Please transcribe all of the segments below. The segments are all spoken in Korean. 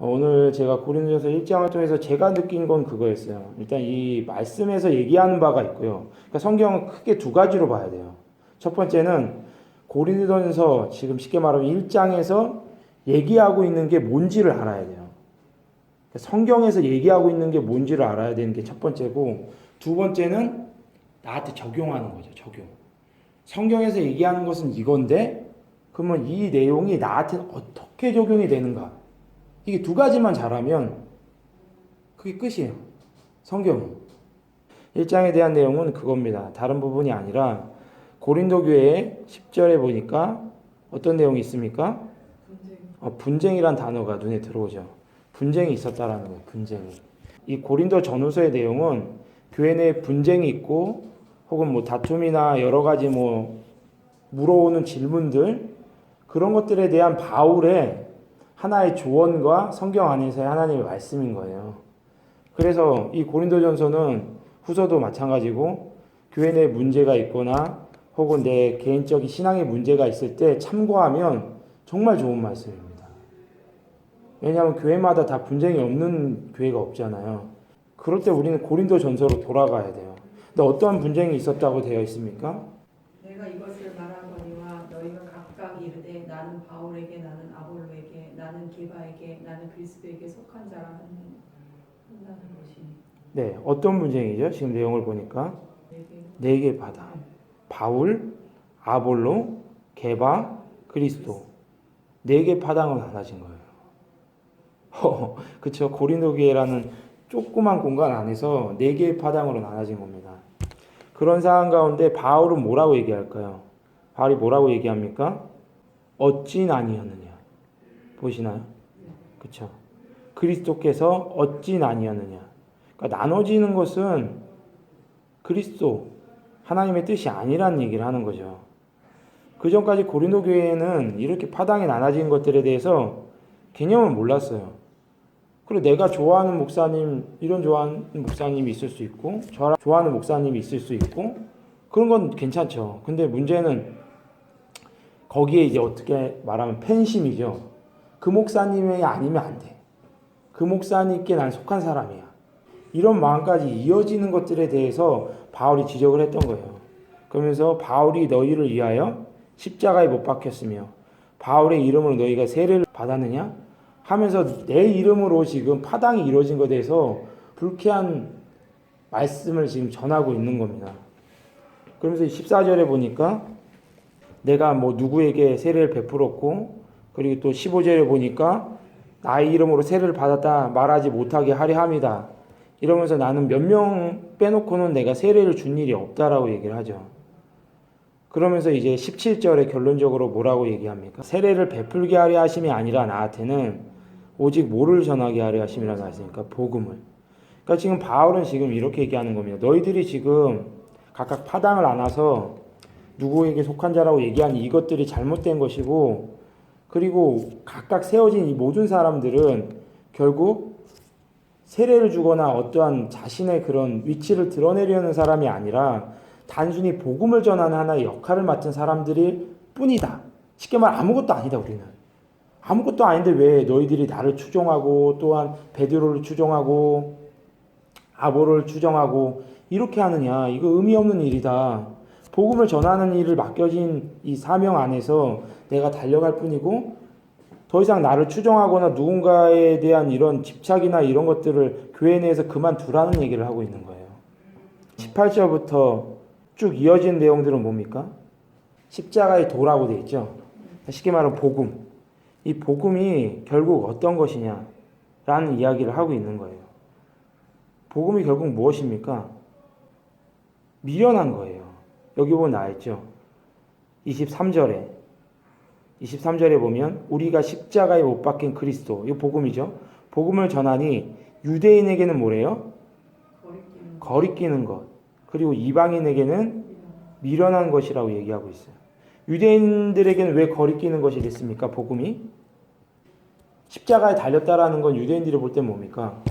오늘 제가 고린도전서 1장을 통해서 제가 느낀 건 그거였어요. 일단 이 말씀에서 얘기하는 바가 있고요. 그러니까 성경은 크게 두 가지로 봐야 돼요. 첫 번째는 고린도전서 지금 쉽게 말하면 1장에서 얘기하고 있는 게 뭔지를 알아야 돼요. 그러니까 성경에서 얘기하고 있는 게 뭔지를 알아야 되는 게 첫 번째고, 두 번째는 나한테 적용하는 거죠. 적용. 성경에서 얘기하는 것은 이건데 그러면 이 내용이 나한테 어떻게 적용이 되는가? 이게 두 가지만 잘하면 그게 끝이에요. 성경은. 1장에 대한 내용은 그겁니다. 다른 부분이 아니라 고린도 교회의 10절에 보니까 어떤 내용이 있습니까? 분쟁이란 단어가 눈에 들어오죠. 분쟁이 있었다라는 거예요. 분쟁이. 이 고린도 전후서의 내용은 교회 내에 분쟁이 있고 혹은 뭐 다툼이나 여러 가지 뭐 물어오는 질문들, 그런 것들에 대한 바울의 하나의 조언과 성경 안에서의 하나님의 말씀인 거예요. 그래서 이 고린도전서는 후서도 마찬가지고 교회 내에 문제가 있거나 혹은 내 개인적인 신앙의 문제가 있을 때 참고하면 정말 좋은 말씀입니다. 왜냐하면 교회마다 다 분쟁이 없는 교회가 없잖아요. 그럴 때 우리는 고린도전서로 돌아가야 돼요. 근데 어떠한 분쟁이 있었다고 되어 있습니까? 내가 이것을 말하거니와 너희가 각각 이르되 나는 바울에게 나는 아볼로에게 나는 게바에게 나는 그리스도에게 속한 자라 한다는 것이니. 네, 어떤 분쟁이죠? 지금 내용을 보니까 네 개 바다. 바울, 아볼로, 게바, 그리스도. 네 개 파당으로 나눠진 거예요. 그쵸? 고린도 교회라는 조그만 공간 안에서 네 개의 파당으로 나눠진 겁니다. 그런 상황 가운데 바울은 뭐라고 얘기할까요? 바울이 뭐라고 얘기합니까? 어찌 나뉘었느냐. 보시나요? 그쵸? 그리스도께서 어찌 나뉘었느냐. 그러니까 나눠지는 것은 그리스도, 하나님의 뜻이 아니라는 얘기를 하는 거죠. 그 전까지 고린도 교회에는 이렇게 파당이 나눠진 것들에 대해서 개념을 몰랐어요. 그리고 내가 좋아하는 목사님, 이런 좋아하는 목사님이 있을 수 있고, 좋아하는 목사님이 있을 수 있고, 그런 건 괜찮죠. 근데 문제는 거기에 이제 어떻게 말하면 팬심이죠. 그 목사님이 아니면 안 돼. 그 목사님께 난 속한 사람이야. 이런 마음까지 이어지는 것들에 대해서 바울이 지적을 했던 거예요. 그러면서 바울이 너희를 위하여 십자가에 못 박혔으며 바울의 이름으로 너희가 세례를 받았느냐? 하면서 내 이름으로 지금 파당이 이루어진 것에 대해서 불쾌한 말씀을 지금 전하고 있는 겁니다. 그러면서 14절에 보니까 내가 뭐 누구에게 세례를 베풀었고, 그리고 또 15절에 보니까 나의 이름으로 세례를 받았다 말하지 못하게 하려 함이다. 이러면서 나는 몇 명 빼놓고는 내가 세례를 준 일이 없다라고 얘기를 하죠. 그러면서 이제 17절에 결론적으로 뭐라고 얘기합니까? 세례를 베풀게 하려 하심이 아니라 나한테는 오직 뭐를 전하게 하려 하심이라고 했으니까 복음을. 그러니까 지금 바울은 지금 이렇게 얘기하는 겁니다. 너희들이 지금 각각 파당을 안아서 누구에게 속한 자라고 얘기하니 이것들이 잘못된 것이고, 그리고 각각 세워진 이 모든 사람들은 결국 세례를 주거나 어떠한 자신의 그런 위치를 드러내려는 사람이 아니라 단순히 복음을 전하는 하나의 역할을 맡은 사람들일 뿐이다. 쉽게 말해 아무것도 아니다. 우리는 아무것도 아닌데 왜 너희들이 나를 추종하고 또한 베드로를 추종하고 아볼로를 추종하고 이렇게 하느냐. 이거 의미 없는 일이다. 복음을 전하는 일을 맡겨진 이 사명 안에서 내가 달려갈 뿐이고 더 이상 나를 추종하거나 누군가에 대한 이런 집착이나 이런 것들을 교회 내에서 그만두라는 얘기를 하고 있는 거예요. 18절부터 쭉 이어진 내용들은 뭡니까? 십자가의 도라고 되어 있죠. 쉽게 말하면 복음. 이 복음이 결국 어떤 것이냐라는 이야기를 하고 있는 거예요. 복음이 결국 무엇입니까? 미련한 거예요. 여기 보면 나와 있죠. 23절에 보면 우리가 십자가에 못 박힌 그리스도, 이거 복음이죠. 복음을 전하니 유대인에게는 뭐래요? 거리끼는 것. 그리고 이방인에게는 미련한 것이라고 얘기하고 있어요. 유대인들에게는 왜 거리끼는 것이 됐습니까? 복음이 십자가에 달렸다라는 건 유대인들이 볼 때 뭡니까?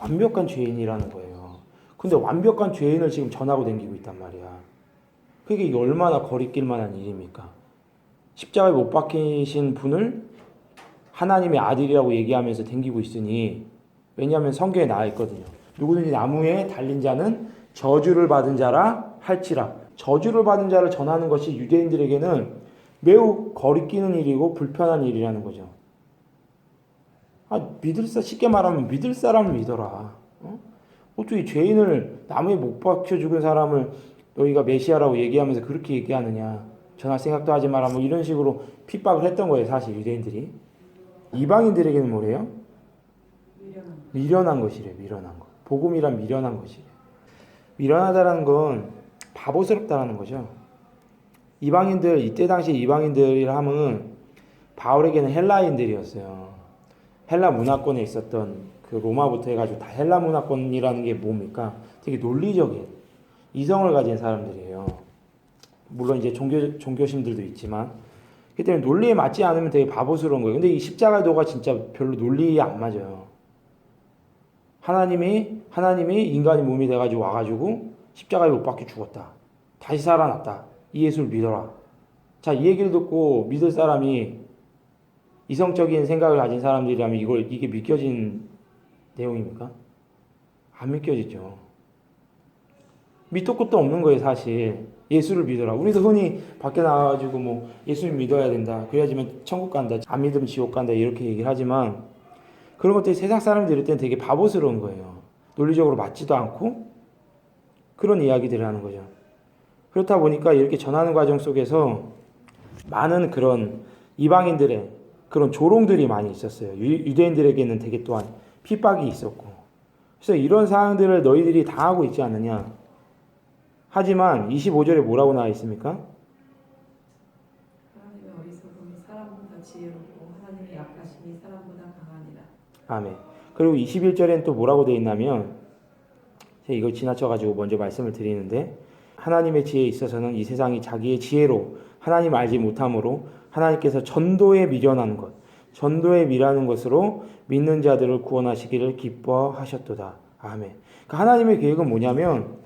완벽한 죄인이라는 거예요. 근데 완벽한 죄인을 지금 전하고 다니고 있단 말이야. 그게 이게 얼마나 거리낄 만한 일입니까? 십자가에 못 박히신 분을 하나님의 아들이라고 얘기하면서 댕기고 있으니, 왜냐하면 성경에 나와 있거든요. 누구든지 나무에 달린 자는 저주를 받은 자라 할지라. 저주를 받은 자를 전하는 것이 유대인들에게는 매우 거리끼는 일이고 불편한 일이라는 거죠. 쉽게 말하면 믿을 사람을 믿어라. 어떻게 죄인을 나무에 못 박혀 죽은 사람을 너희가 메시아라고 얘기하면서 그렇게 얘기하느냐. 전할 생각도 하지 마라. 뭐 이런 식으로 핍박을 했던 거예요, 사실 유대인들이. 이방인들에게는 뭐래요? 미련한 것이래, 미련한 것. 복음이란 미련한 것이래. 미련하다라는 건 바보스럽다라는 거죠. 이방인들, 이때 당시 이방인들이라 하면 바울에게는 헬라인들이었어요. 헬라 문화권에 있었던 그 로마부터 해가지고 다 헬라 문화권이라는 게 뭡니까? 되게 논리적인 이성을 가진 사람들이에요. 물론 이제 종교심들도 있지만, 그 때문에 논리에 맞지 않으면 되게 바보스러운 거예요. 근데 이 십자가도가 진짜 별로 논리에 안 맞아요. 하나님이 인간이 몸이 돼가지고 와가지고 십자가에 못 박혀 죽었다. 다시 살아났다. 이 예수를 믿어라. 자, 이 얘기를 듣고 믿을 사람이 이성적인 생각을 가진 사람들이라면 이게 믿겨진 내용입니까? 안 믿겨지죠. 밑도 끝도 없는 거예요, 사실. 예수를 믿어라. 우리도 흔히 밖에 나와가지고 뭐 예수를 믿어야 된다. 그래야지만 천국 간다. 안 믿으면 지옥 간다. 이렇게 얘기를 하지만 그런 것들이 세상 사람들이 이럴 때는 되게 바보스러운 거예요. 논리적으로 맞지도 않고 그런 이야기들을 하는 거죠. 그렇다 보니까 이렇게 전하는 과정 속에서 많은 그런 이방인들의 그런 조롱들이 많이 있었어요. 유대인들에게는 되게 또한 핍박이 있었고. 그래서 이런 사항들을 너희들이 다 하고 있지 않느냐. 하지만 25절에 뭐라고 나와 있습니까? 하나님의 어리석음이 사람보다 지혜롭고 하나님의 약하심이 사람보다 강하니라. 아멘. 그리고 21절에는 또 뭐라고 되어 있냐면, 제가 이걸 지나쳐가지고 먼저 말씀을 드리는데, 하나님의 지혜에 있어서는 이 세상이 자기의 지혜로 하나님 알지 못함으로 하나님께서 전도에 미련한 것, 전도에 미라는 것으로 믿는 자들을 구원하시기를 기뻐하셨도다. 아멘. 그러니까 하나님의 계획은 뭐냐면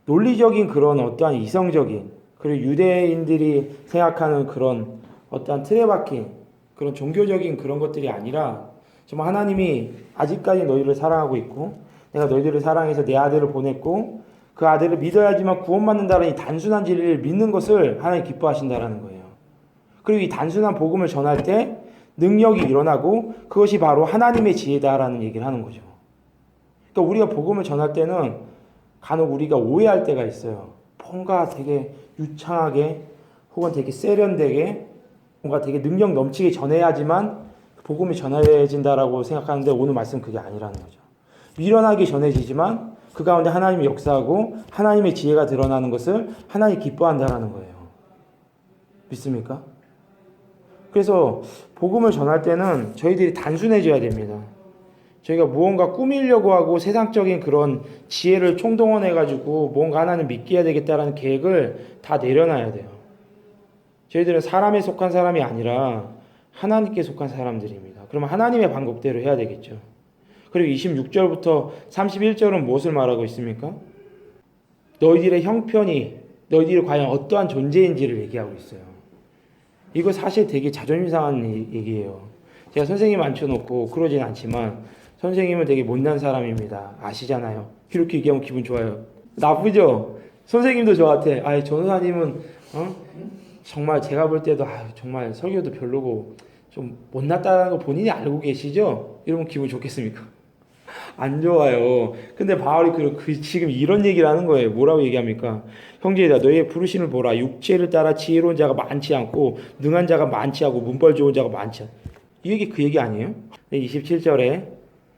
논리적인 그런 어떠한 이성적인, 그리고 유대인들이 생각하는 그런 어떠한 틀에 박힌 그런 종교적인 그런 것들이 아니라 정말 하나님이 아직까지 너희를 사랑하고 있고 내가 너희들을 사랑해서 내 아들을 보냈고 그 아들을 믿어야지만 구원받는다는 이 단순한 진리를 믿는 것을 하나님 기뻐하신다라는 거예요. 그리고 이 단순한 복음을 전할 때 능력이 일어나고 그것이 바로 하나님의 지혜다라는 얘기를 하는 거죠. 그러니까 우리가 복음을 전할 때는 간혹 우리가 오해할 때가 있어요. 뭔가 되게 유창하게 혹은 되게 세련되게 뭔가 되게 능력 넘치게 전해야지만 복음이 전해진다라고 생각하는데 오늘 말씀 그게 아니라는 거죠. 미련하게 전해지지만 그 가운데 하나님이 역사하고 하나님의 지혜가 드러나는 것을 하나님이 기뻐한다라는 거예요. 믿습니까? 그래서 복음을 전할 때는 저희들이 단순해져야 됩니다. 저희가 무언가 꾸미려고 하고 세상적인 그런 지혜를 총동원해가지고 뭔가 하나는 믿게 해야 되겠다라는 계획을 다 내려놔야 돼요. 저희들은 사람에 속한 사람이 아니라 하나님께 속한 사람들입니다. 그러면 하나님의 방법대로 해야 되겠죠. 그리고 26절부터 31절은 무엇을 말하고 있습니까? 너희들의 형편이 너희들이 과연 어떠한 존재인지를 얘기하고 있어요. 이거 사실 되게 자존심 상한 얘기예요. 제가 선생님 앉혀놓고 그러진 않지만 선생님은 되게 못난 사람입니다. 아시잖아요. 이렇게 얘기하면 기분 좋아요. 나쁘죠? 선생님도 저한테 전도사님은 정말 제가 볼 때도 정말 설교도 별로고 좀 못났다는 거 본인이 알고 계시죠? 이러면 기분 좋겠습니까? 안 좋아요. 근데 바울이 지금 이런 얘기를 하는 거예요. 뭐라고 얘기합니까? 형제들아 너희의 부르심을 보라. 육체를 따라 지혜로운 자가 많지 않고 능한 자가 많지 않고 문벌 좋은 자가 많지 않고 이 얘기 그 얘기 아니에요? 27절에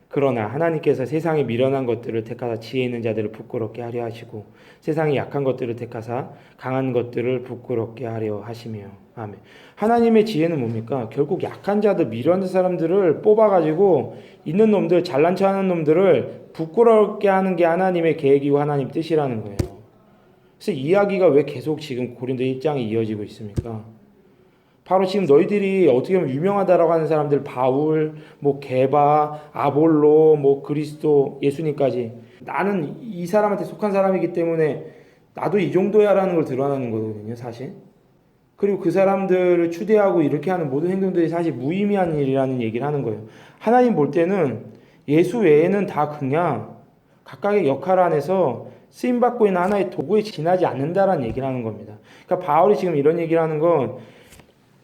그러나 하나님께서 세상에 미련한 것들을 택하사 지혜 있는 자들을 부끄럽게 하려 하시고 세상에 약한 것들을 택하사 강한 것들을 부끄럽게 하려 하시며 아멘. 하나님의 지혜는 뭡니까? 결국 약한 자들, 미련한 사람들을 뽑아가지고 있는 놈들, 잘난 척하는 놈들을 부끄럽게 하는 게 하나님의 계획이고 하나님 뜻이라는 거예요. 그래서 이야기가 왜 계속 지금 고린도 1장에 이어지고 있습니까? 바로 지금 너희들이 어떻게 보면 유명하다라고 하는 사람들 바울, 게바, 아볼로, 그리스도, 예수님까지 나는 이 사람한테 속한 사람이기 때문에 나도 이 정도야라는 걸 드러나는 거거든요, 사실. 그리고 그 사람들을 추대하고 이렇게 하는 모든 행동들이 사실 무의미한 일이라는 얘기를 하는 거예요. 하나님 볼 때는 예수 외에는 다 그냥 각각의 역할 안에서 쓰임받고 있는 하나의 도구에 지나지 않는다라는 얘기를 하는 겁니다. 그러니까 바울이 지금 이런 얘기를 하는 건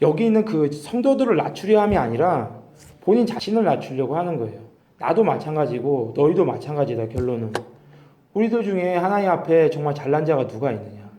여기 있는 그 성도들을 낮추려 함이 아니라 본인 자신을 낮추려고 하는 거예요. 나도 마찬가지고 너희도 마찬가지다. 결론은 우리들 중에 하나님 앞에 정말 잘난 자가 누가 있느냐.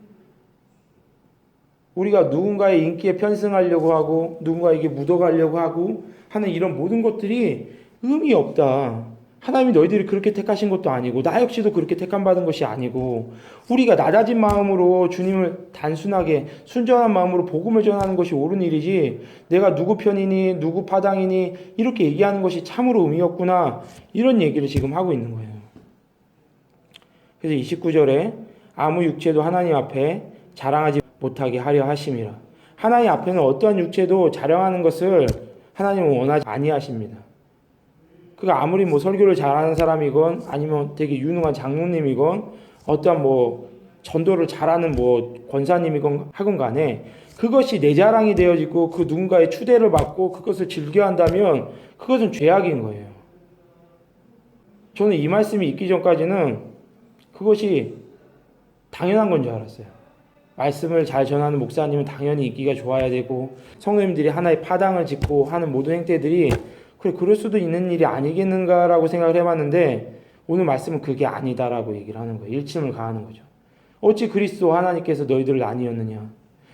우리가 누군가의 인기에 편승하려고 하고 누군가에게 묻어가려고 하고 하는 이런 모든 것들이 의미 없다. 하나님이 너희들이 그렇게 택하신 것도 아니고 나 역시도 그렇게 택함받은 것이 아니고 우리가 낮아진 마음으로 주님을 단순하게 순전한 마음으로 복음을 전하는 것이 옳은 일이지 내가 누구 편이니 누구 파당이니 이렇게 얘기하는 것이 참으로 의미 없구나 이런 얘기를 지금 하고 있는 거예요. 그래서 29절에 아무 육체도 하나님 앞에 자랑하지 못하게 하려 하심이라. 하나님 앞에는 어떠한 육체도 자랑하는 것을 하나님은 원하지 아니하십니다. 그가 아무리 뭐 설교를 잘하는 사람이건 아니면 되게 유능한 장로님이건 어떠한 뭐 전도를 잘하는 뭐 권사님이건 하건 간에 그것이 내 자랑이 되어지고 그 누군가의 추대를 받고 그것을 즐겨한다면 그것은 죄악인 거예요. 저는 이 말씀이 있기 전까지는 그것이 당연한 건 줄 알았어요. 말씀을 잘 전하는 목사님은 당연히 인기가 좋아야 되고 성도님들이 하나의 파당을 짓고 하는 모든 행태들이 그래 그럴 수도 있는 일이 아니겠는가라고 생각을 해봤는데 오늘 말씀은 그게 아니다라고 얘기를 하는 거예요. 일침을 가하는 거죠. 어찌 그리스도 하나님께서 너희들을 나뉘었느냐.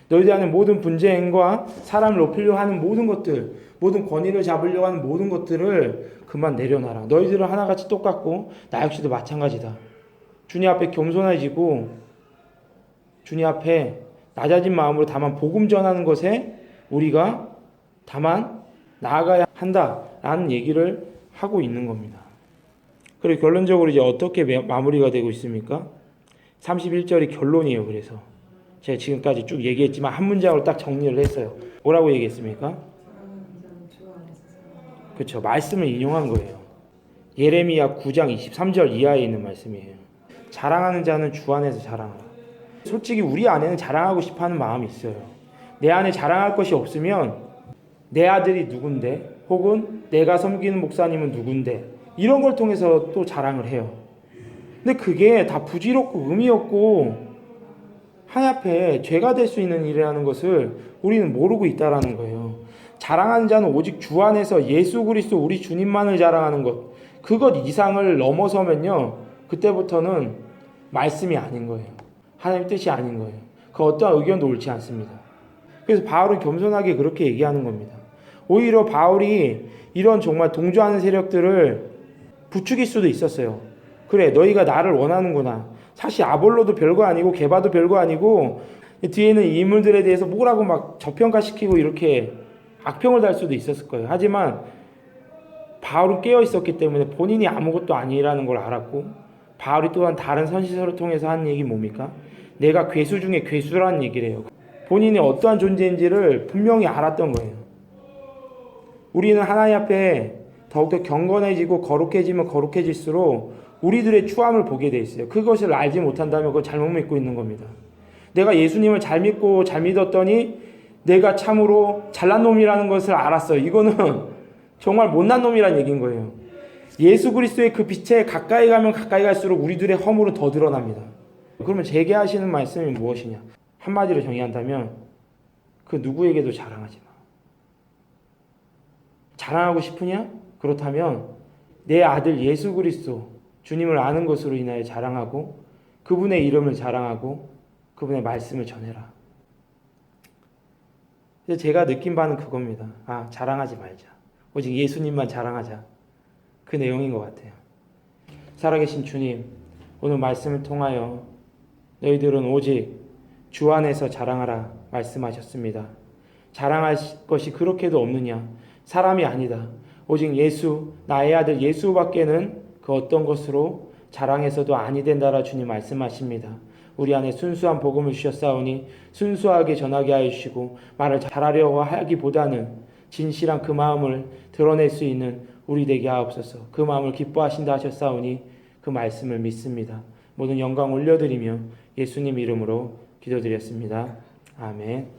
너희들 안에 모든 분쟁과 사람을 높이려고 하는 모든 것들 모든 권위를 잡으려고 하는 모든 것들을 그만 내려놔라. 너희들은 하나같이 똑같고 나 역시도 마찬가지다. 주님 앞에 겸손해지고 주님 앞에 낮아진 마음으로 다만 복음 전하는 것에 우리가 다만 나아가야 한다라는 얘기를 하고 있는 겁니다. 그리고 결론적으로 이제 어떻게 마무리가 되고 있습니까? 31절이 결론이에요. 그래서 제가 지금까지 쭉 얘기했지만 한 문장으로 딱 정리를 했어요. 뭐라고 얘기했습니까? 그렇죠. 말씀을 인용한 거예요. 예레미야 9장 23절 이하에 있는 말씀이에요. 자랑하는 자는 주 안에서 자랑하라. 솔직히 우리 안에는 자랑하고 싶어하는 마음이 있어요. 내 안에 자랑할 것이 없으면 내 아들이 누군데 혹은 내가 섬기는 목사님은 누군데 이런 걸 통해서 또 자랑을 해요. 근데 그게 다 부질없고 의미 없고 하나님 앞에 죄가 될 수 있는 일이라는 것을 우리는 모르고 있다라는 거예요. 자랑하는 자는 오직 주 안에서 예수 그리스도 우리 주님만을 자랑하는 것 그것 이상을 넘어서면요 그때부터는 말씀이 아닌 거예요. 하나님 뜻이 아닌 거예요. 그 어떠한 의견도 옳지 않습니다. 그래서 바울은 겸손하게 그렇게 얘기하는 겁니다. 오히려 바울이 이런 정말 동조하는 세력들을 부추길 수도 있었어요. 그래 너희가 나를 원하는구나. 사실 아볼로도 별거 아니고 게바도 별거 아니고 뒤에 있는 인물들에 대해서 뭐라고 막 저평가시키고 이렇게 악평을 달 수도 있었을 거예요. 하지만 바울은 깨어 있었기 때문에 본인이 아무것도 아니라는 걸 알았고 바울이 또한 다른 선지서를 통해서 한 얘기 뭡니까? 내가 괴수 중에 괴수라는 얘기를 해요. 본인이 어떠한 존재인지를 분명히 알았던 거예요. 우리는 하나님 앞에 더욱더 경건해지고 거룩해지면 거룩해질수록 우리들의 추함을 보게 돼 있어요. 그것을 알지 못한다면 그걸 잘못 믿고 있는 겁니다. 내가 예수님을 잘 믿고 잘 믿었더니 내가 참으로 잘난 놈이라는 것을 알았어요. 이거는 정말 못난 놈이라는 얘기인 거예요. 예수 그리스도의 그 빛에 가까이 가면 가까이 갈수록 우리들의 허물은 더 드러납니다. 그러면 제게 하시는 말씀이 무엇이냐? 한마디로 정의한다면 그 누구에게도 자랑하지 마. 자랑하고 싶으냐? 그렇다면 내 아들 예수 그리스도 주님을 아는 것으로 인하여 자랑하고 그분의 이름을 자랑하고 그분의 말씀을 전해라. 그래서 제가 느낀 바는 그겁니다. 자랑하지 말자. 오직 예수님만 자랑하자. 그 내용인 것 같아요. 살아계신 주님, 오늘 말씀을 통하여 너희들은 오직 주 안에서 자랑하라 말씀하셨습니다. 자랑할 것이 그렇게도 없느냐? 사람이 아니다. 오직 예수, 나의 아들 예수밖에는 그 어떤 것으로 자랑해서도 아니 된다라 주님 말씀하십니다. 우리 안에 순수한 복음을 주셨사오니 순수하게 전하게 하여 주시고 말을 잘하려고 하기보다는 진실한 그 마음을 드러낼 수 있는 우리 되게 하옵소서. 그 마음을 기뻐하신다 하셨사오니 그 말씀을 믿습니다. 모든 영광 올려드리며 예수님 이름으로 기도드렸습니다. 아멘.